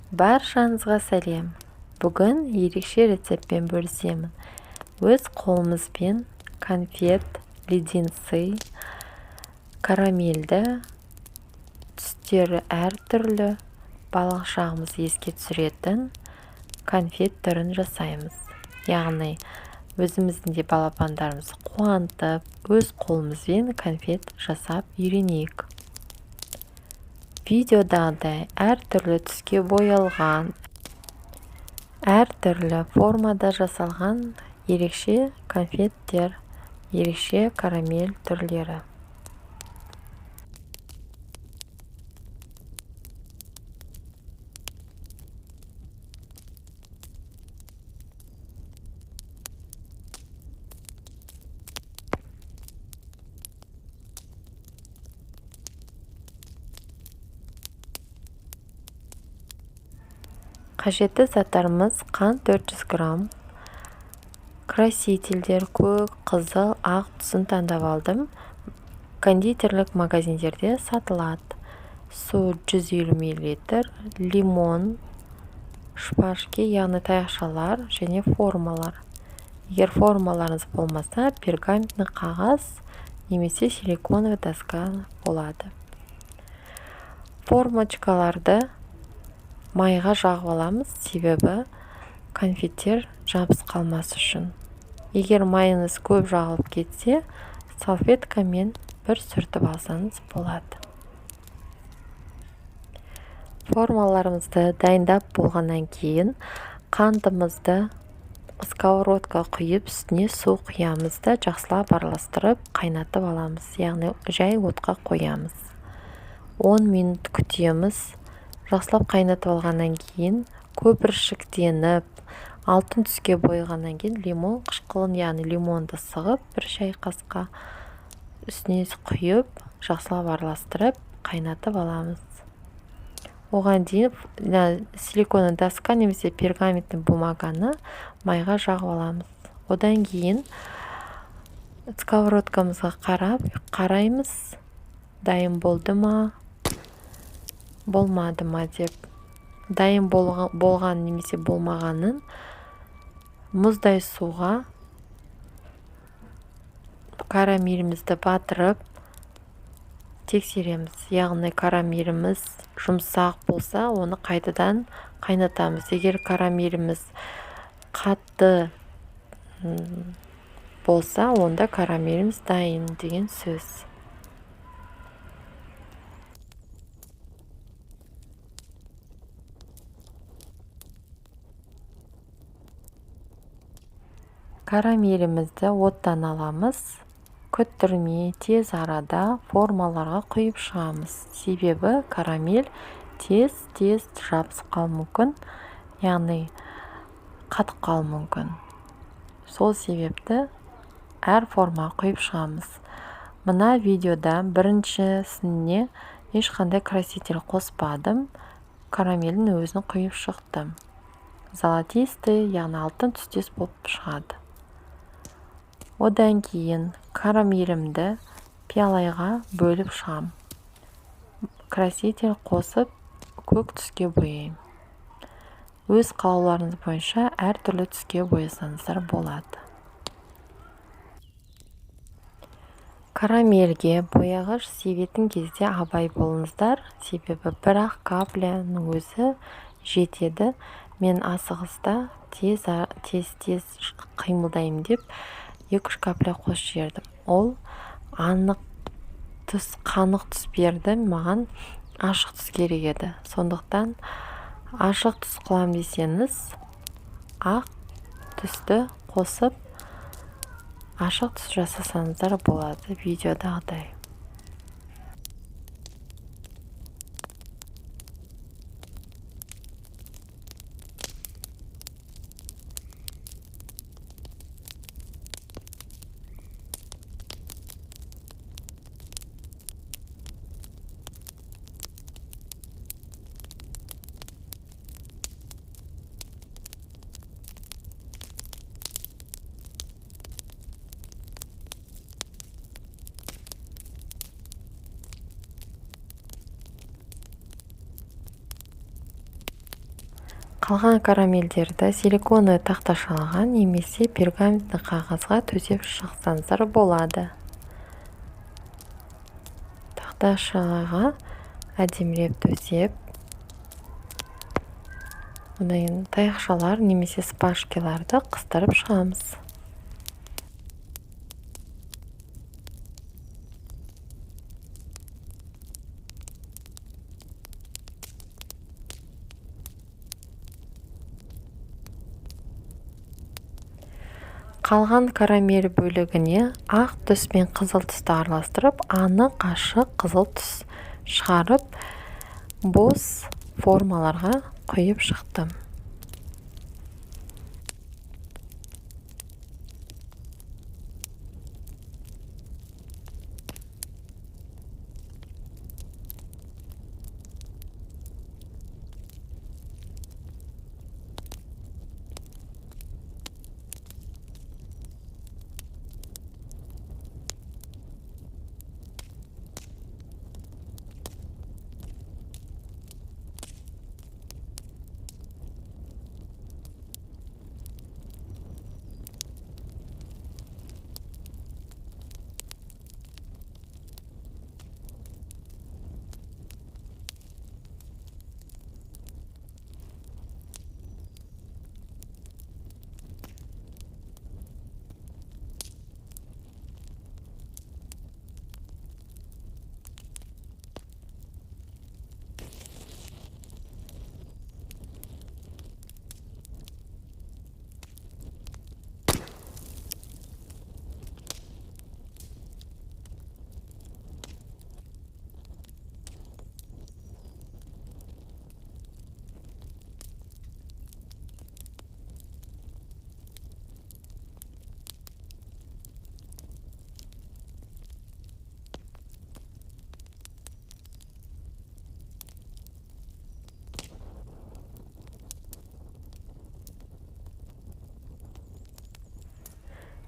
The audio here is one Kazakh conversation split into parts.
Баршаңызға сәлем. Бүгін ерекше рецептпен бөлісемін. Өз қолымызбен конфет, леденцы, карамельді, түстері әртүрлі балық шағымыз еске түсіретін конфет түрін жасаймыз. Яғни өзіміздің де балапандарымыз қуантып, өз қолымызбен конфет жасап үйренейік. Видеодағыдай әртүрлі түске боялған, әртүрлі формада жасалған ерекше конфеттер, ерекше карамель түрлері. Қажетті заттарымыз: қант 400 грамм, красительдер көк, қызыл, ақ түсін таңдап алдым. Кондитерлік магазиндерде сатылады. Су 150 мл, лимон, шпажки, яғни таяқшалар және формалар. Егер формаларыңыз болмаса, пергаментный қағаз немесе силиконовый доска болады. Формочкаларды майға жағып аламыз, себебі конфеттер жабыс қалмас үшін. Егер майыңыз көп жағылып кетсе, салфеткамен бір сүртіп алсаңыз болады. Формаларымызды дайындап болғаннан кейін қантымызды сковородка құйып, үстіне су құямыз да жақсылап араластырып қайнатып аламыз, яғни жай отқа қоямыз. 10 минут күтеміз. Жақсылап қайнатып алғаннан кейін көпіршіктеніп, алтын түске бояғаннан кейін лимон қышқылын, яғни лимонды сығып, бір шай қасқа үстіне құйып, жақсылап араластырып қайнатып аламыз. Оған дейін силиконовый доска немесе пергаментный бумаганы майға жағып аламыз. Одан кейін сковородкамызға қараймыз, дайын болды ма, болмады ма деп. Дайын болған немесе болмағанын мұздай суға карамелімізді батырып тексереміз. Яғни карамеліміз жұмсақ болса, оны қайтадан қайнатамыз. Егер карамеліміз қатты болса, онда карамеліміз дайын деген сөз. Карамелімізді оттан аламыз. Күттірмей, тез арада формаларға құйып шығамыз. Себебі карамель тез жабысып қалуы мүмкін, яғни қатып қалуы мүмкін. Сол себепті әр формаға құйып шығамыз. Мына видеода біріншісіне ешқандай краситель қоспадым. Карамельдің өзін құйып шықтым. Золотистый, яғни алтын түстес болып шығады. Одан кейін карамелімді пиалайға бөліп шығам. Краситель қосып, көк түске бояйым. Өз қалауларыңыз бойынша әртүрлі түске боясаңыздар болады. Карамельге бояғыш себетін кезде абай болыңыздар, себебі бір-ақ капляның өзі жетеді. Мен асығыста тез қимылдаймын деп 2-3 капля қосып жібердім. Ол анық түс, қанық түс берді, маған ашық түс керек еді. Сондықтан ашық түс қылам десеңіз, ақ түсті қосып ашық түс жасасаңыздар болады, видеодағыдай. Қалған карамельдерді силиконы тақташалға немесе пергаментті қағазға төсеп шықсаңыздар болады. Тақташалға әдемілеп төсеп, одан кейін таяқшалар немесе спашкаларды қыстырып шығамыз. Қалған карамель бөлігіне ақ түс пен қызыл түсті араластырып, анық ашық қызыл түс шығарып, бос формаларға құйып шықтым.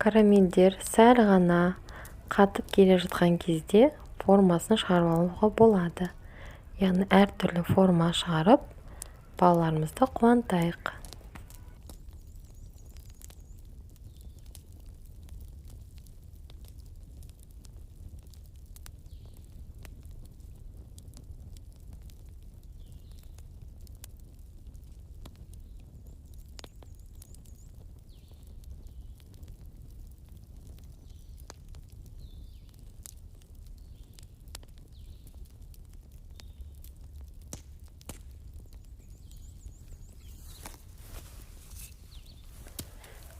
Карамельдер сәл ғана қатып келе жатқан кезде формасын шығарып алуға болады. Яғни әртүрлі форма шығарып, балаларымызды қуантайық.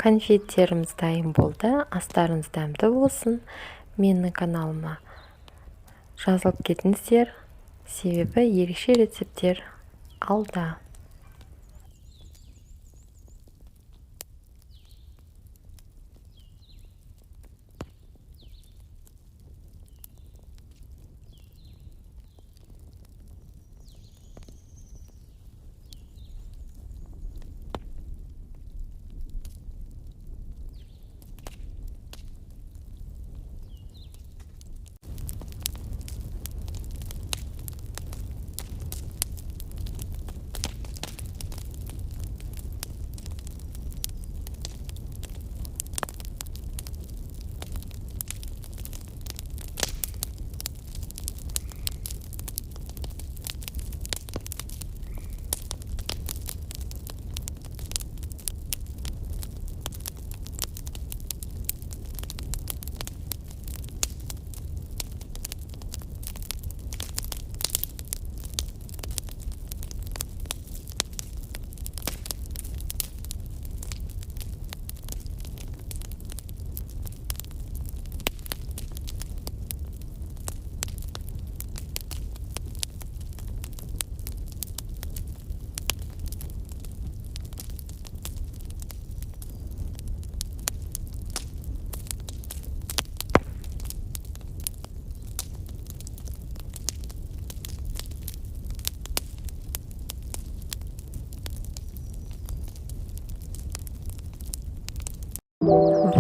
Конфеттеріміз дайын болды. Астарыңыз дәмді болсын. Менің каналыма жазылып кетіңіздер, себебі ерекше рецепттер алда.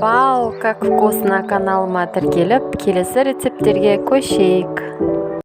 Вау, как вкусно! Каналыма тіркеліп, келесі рецепттерге көшейік.